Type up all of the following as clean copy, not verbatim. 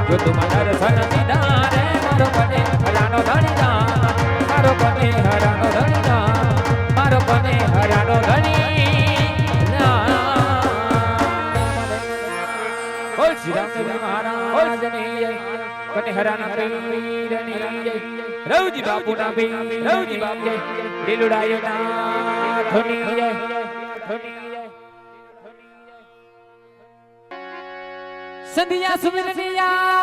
જો તું દર્શન દીધા રે મારો બને હરાનો ધણીના મારો બને હરાનો ધણીના મારો બને હરાનો ધણીના બોલ શ્રી રામદેવ મહારાજની જય બને હરાના પીરની જય રવજી બાપુના પીર રવજી બાપુ લીલુડાયોના ધોની જય સંધિયા સુમિરનિયા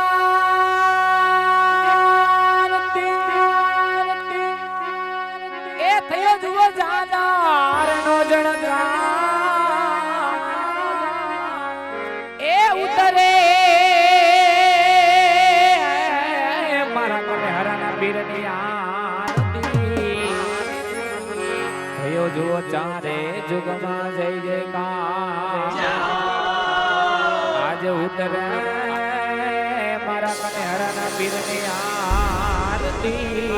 એ થયો જુઓ જાનારનો જણકાર એ ઉતરે મારા મને હરાના પીરની આરતી થયો જુઓ ચારે જુગમાં જય જયકાર ઉતરે મારા કને હરાના પીરની આરતી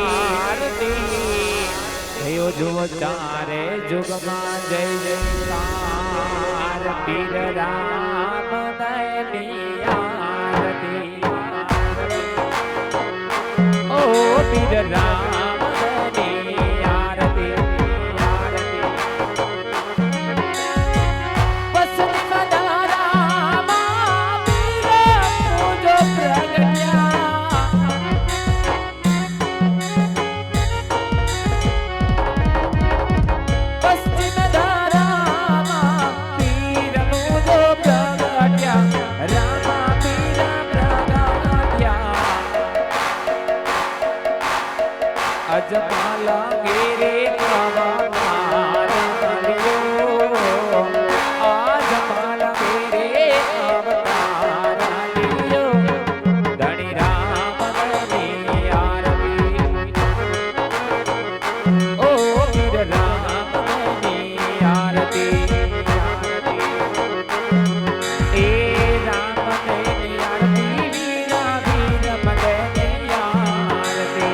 થયો જુઓ ચારે જુગમાં જય જયકાર પીર રામ દયની આરતી ઓ પીર રામ દયની આરતી અજમાલા ગેરે અવતાર લિયો અજમાલા ગેરે અવતાર લિયો ધણી રામ દયની આરતી ઓ પીર રામ દયની આરતી એ રામ દયની આરતી વીરા વીર મદયની આરતી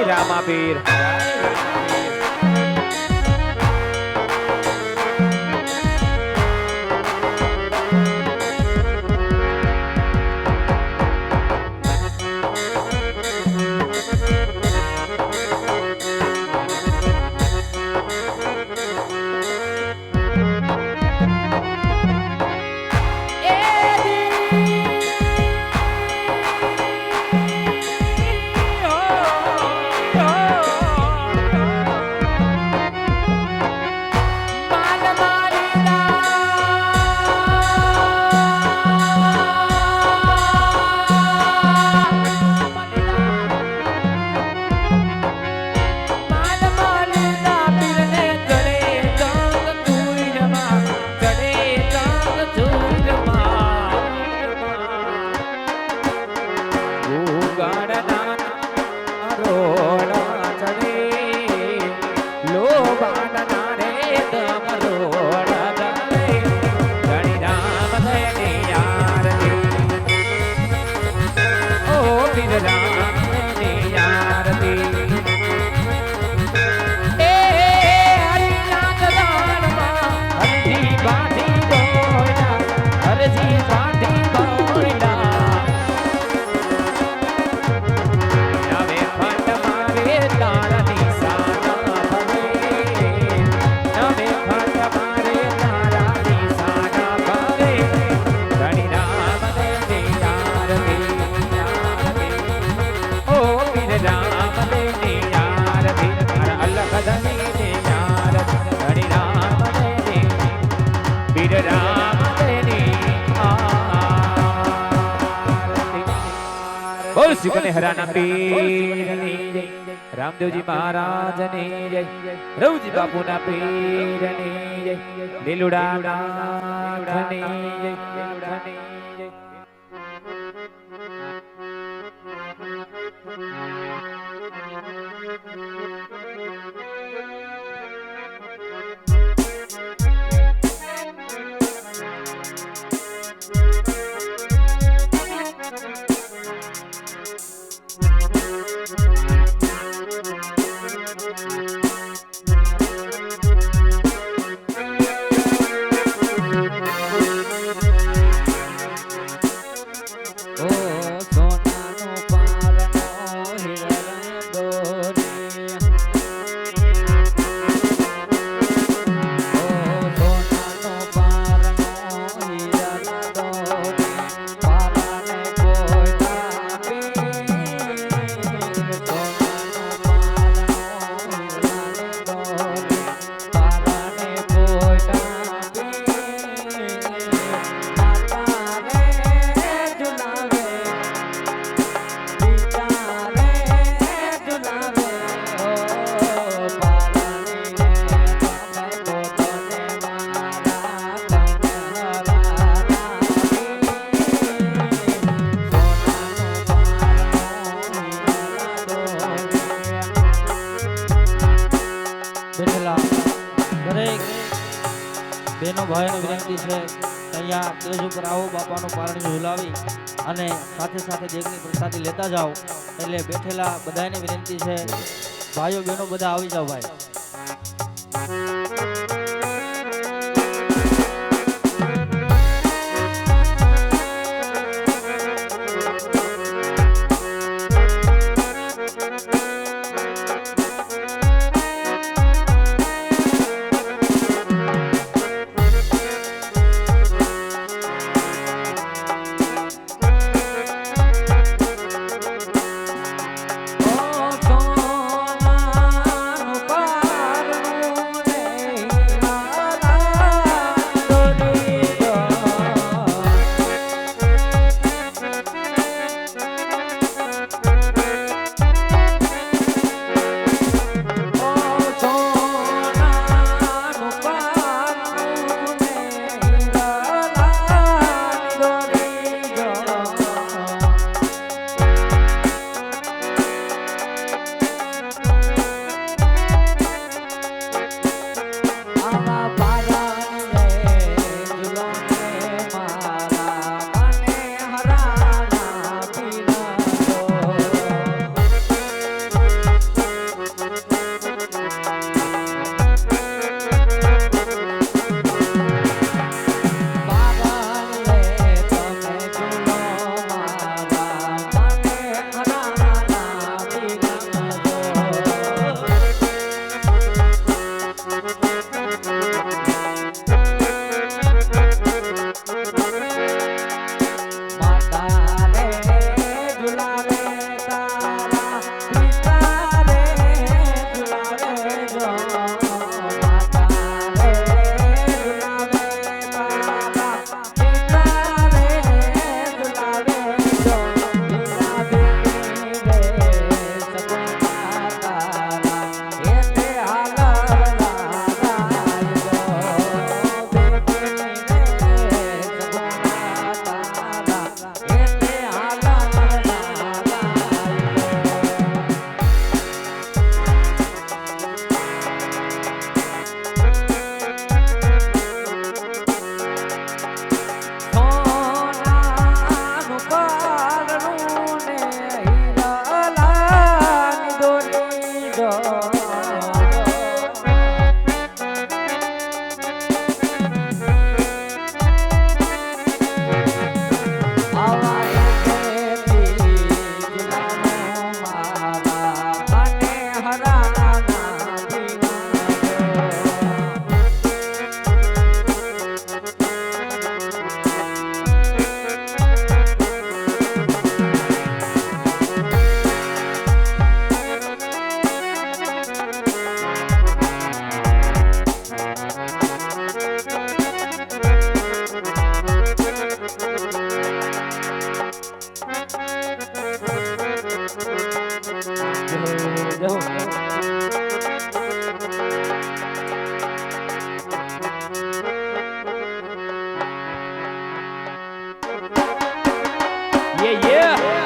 Ramapir oh બોલ શ્રી કનેહરાના પીરની જય રામદેવજી મહારાજની જય રવજી બાપુના પીરની જય લીલુડા નાથની જય બેનો ભાઈનો વિનંતી છે અહીંયા સ્ટેજ ઉપર આવો, બાપાનું પારણું ઝુલાવી અને સાથે સાથે દેગની પ્રસાદી લેતા જાઓ. એટલે બેઠેલા બધાને વિનંતી છે, ભાઈઓ બહેનો બધા આવી જાઓ ભાઈ. યે યે